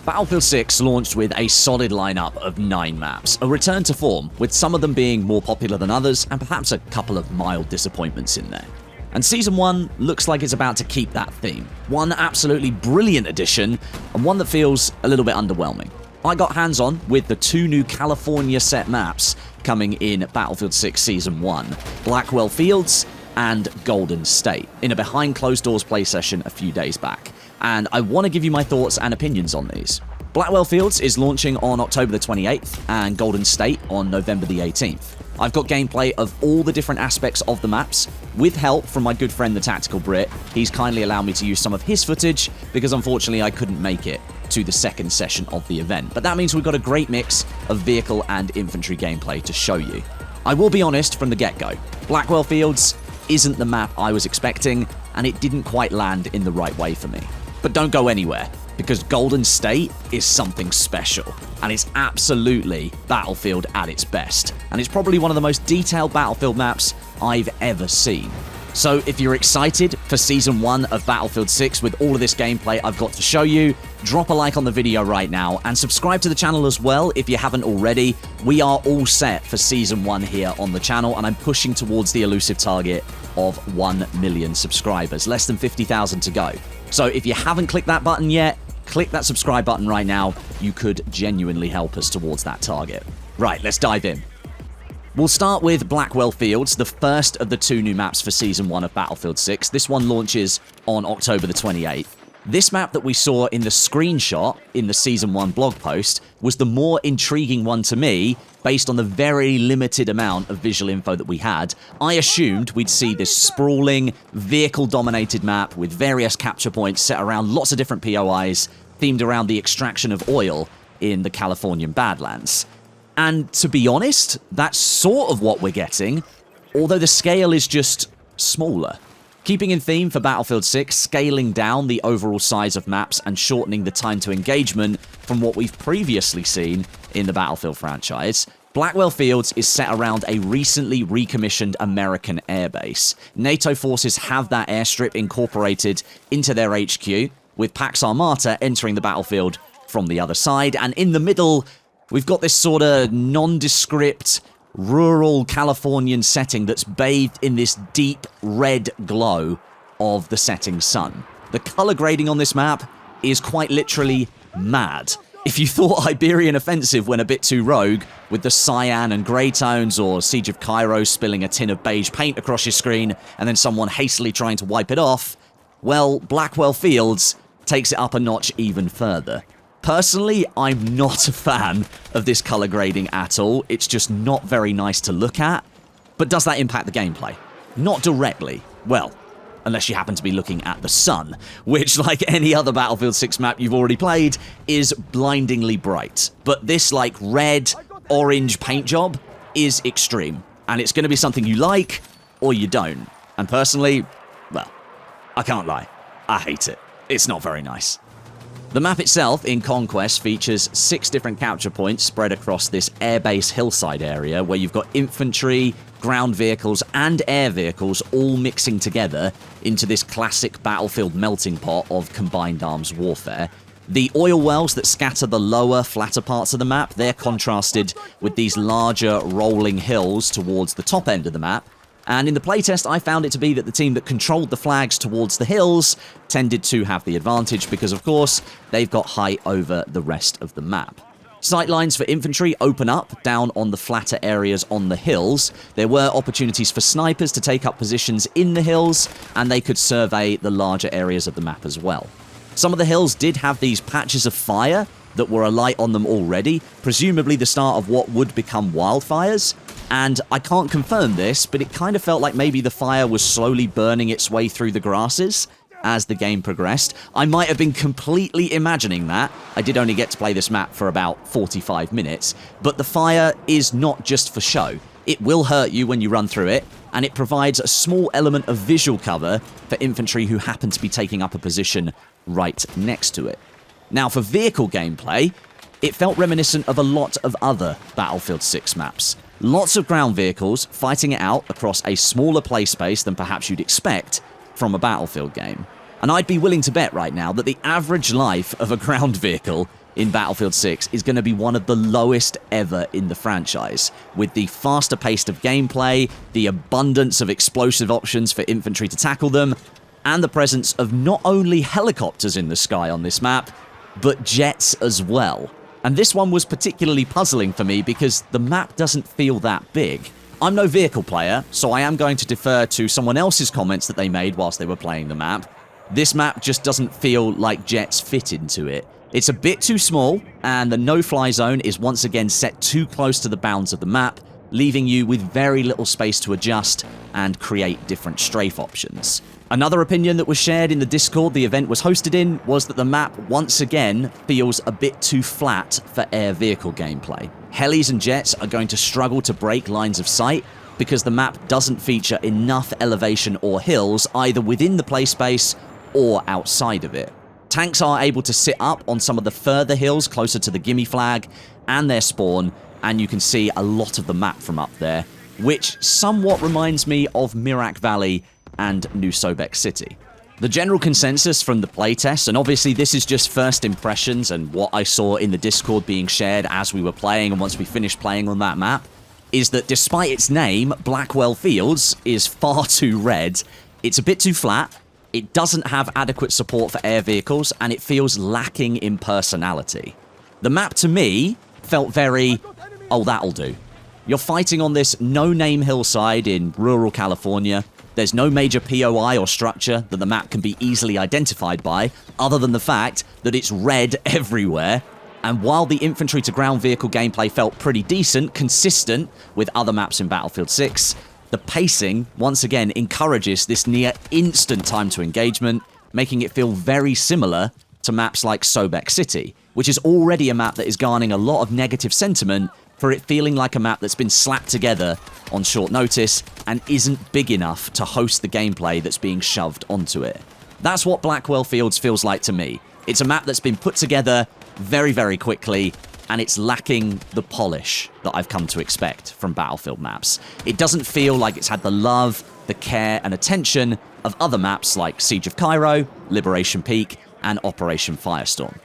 Battlefield 6 launched with a solid lineup of 9 maps, a return to form, with some of them being more popular than others, and perhaps a couple of mild disappointments in there. And Season 1 looks like it's about to keep that theme. One absolutely brilliant addition, and one that feels a little bit underwhelming. I got hands-on with the 2 new California set maps coming in Battlefield 6 Season 1, Blackwell Fields and Golden State, in a behind-closed-doors play session a few days back. And I want to give you my thoughts and opinions on these. Blackwell Fields is launching on October the 28th, and Golden State on November the 18th. I've got gameplay of all the different aspects of the maps, with help from my good friend the Tactical Brit. He's kindly allowed me to use some of his footage, because unfortunately I couldn't make it to the second session of the event. But that means we've got a great mix of vehicle and infantry gameplay to show you. I will be honest from the get-go, Blackwell Fields isn't the map I was expecting, and it didn't quite land in the right way for me. But don't go anywhere, because Golden State is something special, and it's absolutely Battlefield at its best, and it's probably one of the most detailed Battlefield maps I've ever seen. So if you're excited for Season 1 of Battlefield 6 with all of this gameplay I've got to show you, drop a like on the video right now, and subscribe to the channel as well if you haven't already. We are all set for Season 1 here on the channel, and I'm pushing towards the elusive target of 1 million subscribers, less than 50,000 to go. So if you haven't clicked that button yet, click that subscribe button right now. You could genuinely help us towards that target. Right, let's dive in. We'll start with Blackwell Fields, the first of the 2 new maps for Season 1 of Battlefield 6. This one launches on October the 28th. This map that we saw in the screenshot in the Season 1 blog post was the more intriguing one to me, based on the very limited amount of visual info that we had. I assumed we'd see this sprawling, vehicle-dominated map with various capture points set around lots of different POIs, themed around the extraction of oil in the Californian Badlands. And to be honest, that's sort of what we're getting, although the scale is just smaller. Keeping in theme for Battlefield 6, scaling down the overall size of maps and shortening the time to engagement from what we've previously seen in the Battlefield franchise, Blackwell Fields is set around a recently recommissioned American airbase. NATO forces have that airstrip incorporated into their HQ, with Pax Armata entering the battlefield from the other side, and in the middle, we've got this sort of nondescript, rural Californian setting that's bathed in this deep red glow of the setting sun. The color grading on this map is quite literally mad. If you thought Iberian Offensive went a bit too rogue with the cyan and grey tones, or Siege of Cairo spilling a tin of beige paint across your screen and then someone hastily trying to wipe it off, well, Blackwell Fields takes it up a notch even further. Personally, I'm not a fan of this color grading at all. It's just not very nice to look at. But does that impact the gameplay? Not directly. Well, unless you happen to be looking at the sun, which, like any other Battlefield 6 map you've already played, is blindingly bright. But this, like, red, orange paint job is extreme. And it's going to be something you like, or you don't. And personally, well, I can't lie. I hate it. It's not very nice. The map itself in Conquest features 6 different capture points spread across this airbase hillside area, where you've got infantry, ground vehicles, and air vehicles all mixing together into this classic Battlefield melting pot of combined arms warfare. The oil wells that scatter the lower, flatter parts of the map, they're contrasted with these larger, rolling hills towards the top end of the map. And in the playtest, I found it to be that the team that controlled the flags towards the hills tended to have the advantage because, of course, they've got height over the rest of the map. Sightlines for infantry open up down on the flatter areas on the hills. There were opportunities for snipers to take up positions in the hills, and they could survey the larger areas of the map as well. Some of the hills did have these patches of fire that were alight on them already, presumably the start of what would become wildfires. And I can't confirm this, but it kind of felt like maybe the fire was slowly burning its way through the grasses as the game progressed. I might have been completely imagining that. I did only get to play this map for about 45 minutes, but the fire is not just for show. It will hurt you when you run through it, and it provides a small element of visual cover for infantry who happen to be taking up a position right next to it. Now, for vehicle gameplay, it felt reminiscent of a lot of other Battlefield 6 maps. Lots of ground vehicles fighting it out across a smaller play space than perhaps you'd expect from a Battlefield game. And I'd be willing to bet right now that the average life of a ground vehicle in Battlefield 6 is going to be one of the lowest ever in the franchise, with the faster pace of gameplay, the abundance of explosive options for infantry to tackle them, and the presence of not only helicopters in the sky on this map, but jets as well. And this one was particularly puzzling for me because the map doesn't feel that big. I'm no vehicle player, so I am going to defer to someone else's comments that they made whilst they were playing the map. This map just doesn't feel like jets fit into it. It's a bit too small, and the no-fly zone is once again set too close to the bounds of the map, leaving you with very little space to adjust and create different strafe options. Another opinion that was shared in the Discord the event was hosted in was that the map once again feels a bit too flat for air vehicle gameplay. Helis and jets are going to struggle to break lines of sight because the map doesn't feature enough elevation or hills either within the play space or outside of it. Tanks are able to sit up on some of the further hills closer to the gimme flag and their spawn, and you can see a lot of the map from up there, which somewhat reminds me of Mirak Valley and New Sobek City. The general consensus from the playtest, and obviously this is just first impressions and what I saw in the Discord being shared as we were playing and once we finished playing on that map, is that despite its name, Blackwell Fields is far too red, it's a bit too flat, it doesn't have adequate support for air vehicles, and it feels lacking in personality. The map, to me, felt very, oh, that'll do. You're fighting on this no-name hillside in rural California. There's no major POI or structure that the map can be easily identified by, other than the fact that it's red everywhere. And while the infantry-to-ground vehicle gameplay felt pretty decent, consistent with other maps in Battlefield 6, the pacing, once again, encourages this near-instant time to engagement, making it feel very similar to maps like Sobek City, which is already a map that is garnering a lot of negative sentiment for it feeling like a map that's been slapped together on short notice and isn't big enough to host the gameplay that's being shoved onto it. That's what Blackwell Fields feels like to me. It's a map that's been put together very, very quickly, and it's lacking the polish that I've come to expect from Battlefield maps. It doesn't feel like it's had the love, the care, and attention of other maps like Siege of Cairo, Liberation Peak, and Operation Firestorm.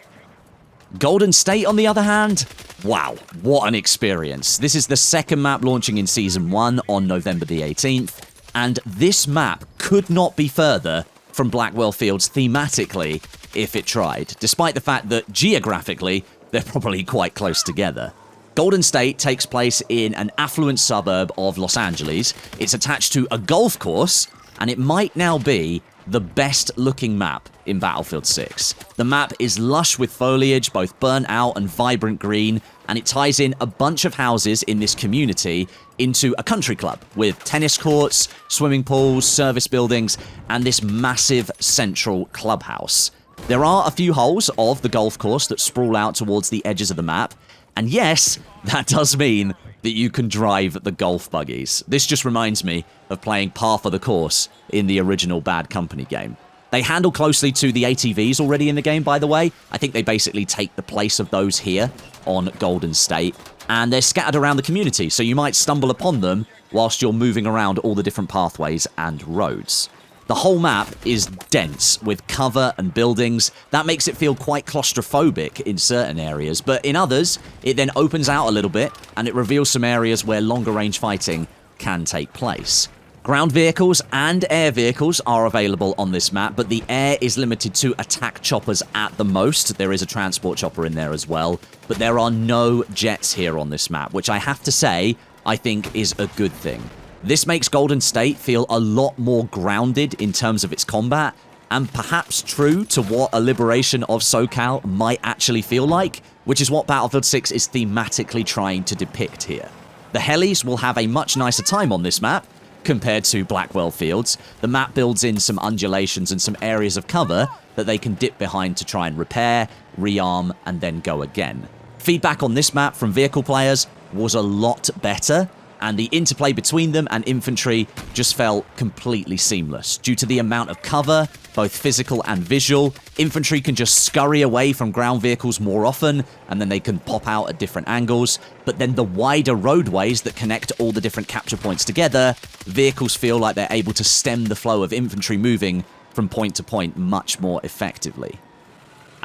Golden State, on the other hand, wow, what an experience. This is the second map launching in Season 1 on November the 18th, and this map could not be further from Blackwell Fields thematically if it tried, despite the fact that geographically, they're probably quite close together. Golden State takes place in an affluent suburb of Los Angeles. It's attached to a golf course, and it might now be the best-looking map in Battlefield 6. The map is lush with foliage, both burnt out and vibrant green, and it ties in a bunch of houses in this community into a country club with tennis courts, swimming pools, service buildings, and this massive central clubhouse. There are a few holes of the golf course that sprawl out towards the edges of the map, and yes, that does mean that you can drive the golf buggies. This just reminds me of playing Par for the Course in the original Bad Company game. They handle closely to the ATVs already in the game, by the way. I think they basically take the place of those here on Golden State, and they're scattered around the community, so you might stumble upon them whilst you're moving around all the different pathways and roads. The whole map is dense with cover and buildings. That makes it feel quite claustrophobic in certain areas, but in others, it then opens out a little bit and it reveals some areas where longer range fighting can take place. Ground vehicles and air vehicles are available on this map, but the air is limited to attack choppers at the most. There is a transport chopper in there as well, but there are no jets here on this map, which I have to say, I think is a good thing. This makes Golden State feel a lot more grounded in terms of its combat, and perhaps true to what a liberation of SoCal might actually feel like, which is what Battlefield 6 is thematically trying to depict here. The helis will have a much nicer time on this map compared to Blackwell Fields. The map builds in some undulations and some areas of cover that they can dip behind to try and repair, rearm, and then go again. Feedback on this map from vehicle players was a lot better, and the interplay between them and infantry just felt completely seamless. Due to the amount of cover, both physical and visual, infantry can just scurry away from ground vehicles more often, and then they can pop out at different angles. But then the wider roadways that connect all the different capture points together, vehicles feel like they're able to stem the flow of infantry moving from point to point much more effectively.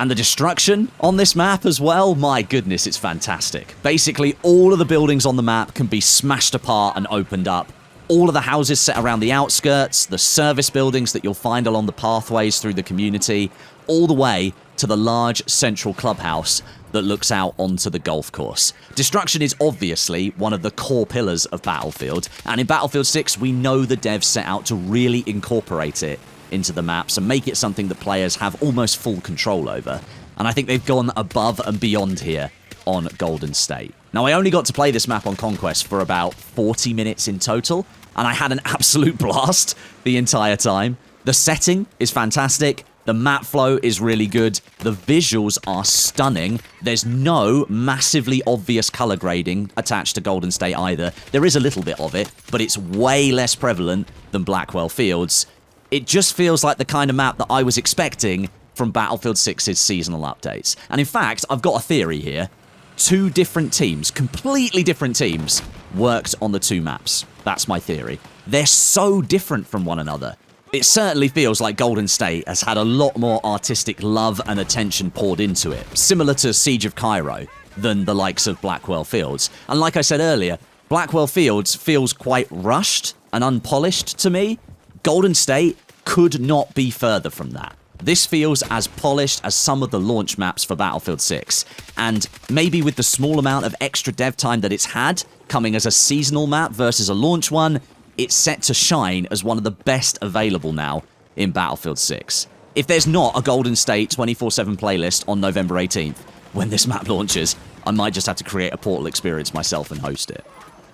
And the destruction on this map as well, my goodness, it's fantastic. Basically, all of the buildings on the map can be smashed apart and opened up. All of the houses set around the outskirts, the service buildings that you'll find along the pathways through the community, all the way to the large central clubhouse that looks out onto the golf course. Destruction is obviously one of the core pillars of Battlefield, and in Battlefield 6, we know the devs set out to really incorporate it into the maps and make it something that players have almost full control over. And I think they've gone above and beyond here on Golden State. Now, I only got to play this map on Conquest for about 40 minutes in total, and I had an absolute blast the entire time. The setting is fantastic. The map flow is really good. The visuals are stunning. There's no massively obvious color grading attached to Golden State either. There is a little bit of it, but it's way less prevalent than Blackwell Fields. It just feels like the kind of map that I was expecting from Battlefield 6's seasonal updates. And in fact, I've got a theory here. 2 different teams, completely different teams, worked on the 2 maps. That's my theory. They're so different from one another. It certainly feels like Golden State has had a lot more artistic love and attention poured into it, similar to Siege of Cairo, than the likes of Blackwell Fields. And like I said earlier, Blackwell Fields feels quite rushed and unpolished to me. Golden State could not be further from that. This feels as polished as some of the launch maps for Battlefield 6, and maybe with the small amount of extra dev time that it's had, coming as a seasonal map versus a launch one, it's set to shine as one of the best available now in Battlefield 6. If there's not a Golden State 24/7 playlist on November 18th, when this map launches, I might just have to create a Portal experience myself and host it.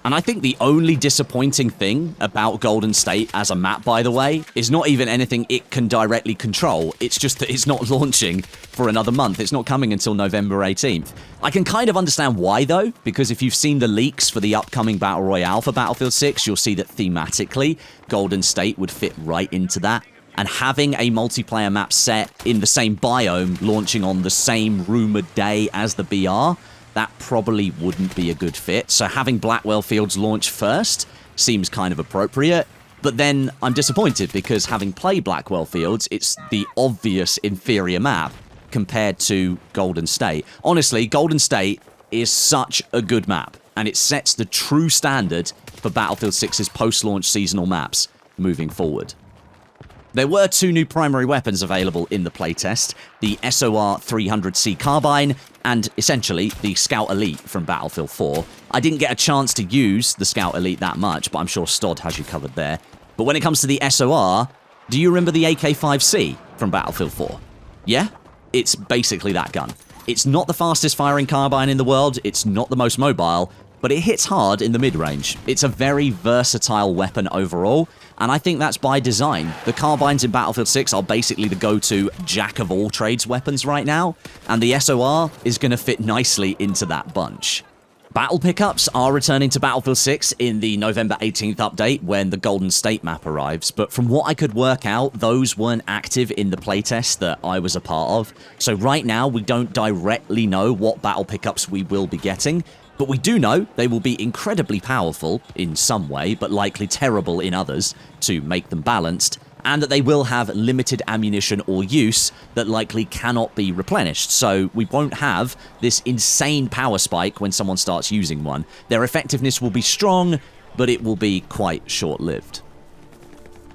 And I think the only disappointing thing about Golden State as a map, by the way, is not even anything it can directly control. It's just that it's not launching for another month. It's not coming until November 18th. I can kind of understand why, though, because if you've seen the leaks for the upcoming Battle Royale for Battlefield 6, you'll see that thematically, Golden State would fit right into that. And having a multiplayer map set in the same biome, launching on the same rumored day as the BR, that probably wouldn't be a good fit. So having Blackwell Fields launch first seems kind of appropriate. But then I'm disappointed because having played Blackwell Fields, it's the obvious inferior map compared to Golden State. Honestly, Golden State is such a good map, and it sets the true standard for Battlefield 6's post-launch seasonal maps moving forward. There were 2 new primary weapons available in the playtest, the SOR 300C carbine and essentially the Scout Elite from Battlefield 4. I didn't get a chance to use the Scout Elite that much, but I'm sure Stod has you covered there. But when it comes to the SOR, do you remember the AK-5C from Battlefield 4? Yeah? It's basically that gun. It's not the fastest firing carbine in the world, it's not the most mobile, but it hits hard in the mid-range. It's a very versatile weapon overall, and I think that's by design. The carbines in Battlefield 6 are basically the go-to jack-of-all-trades weapons right now, and the SOR is going to fit nicely into that bunch. Battle pickups are returning to Battlefield 6 in the November 18th update when the Golden State map arrives, but from what I could work out, those weren't active in the playtest that I was a part of. So right now, we don't directly know what battle pickups we will be getting, but we do know they will be incredibly powerful in some way, but likely terrible in others to make them balanced, and that they will have limited ammunition or use that likely cannot be replenished, so we won't have this insane power spike when someone starts using one. Their effectiveness will be strong, but it will be quite short-lived.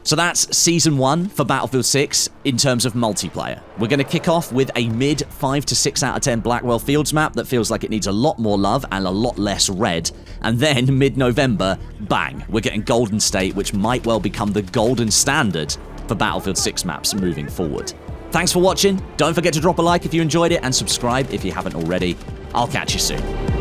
So that's Season 1 for Battlefield 6 in terms of multiplayer. We're going to kick off with a mid 5 to 6 out of 10 Blackwell Fields map that feels like it needs a lot more love and a lot less red. And then mid-November, bang, we're getting Golden State, which might well become the golden standard for Battlefield 6 maps moving forward. Thanks for watching. Don't forget to drop a like if you enjoyed it and subscribe if you haven't already. I'll catch you soon.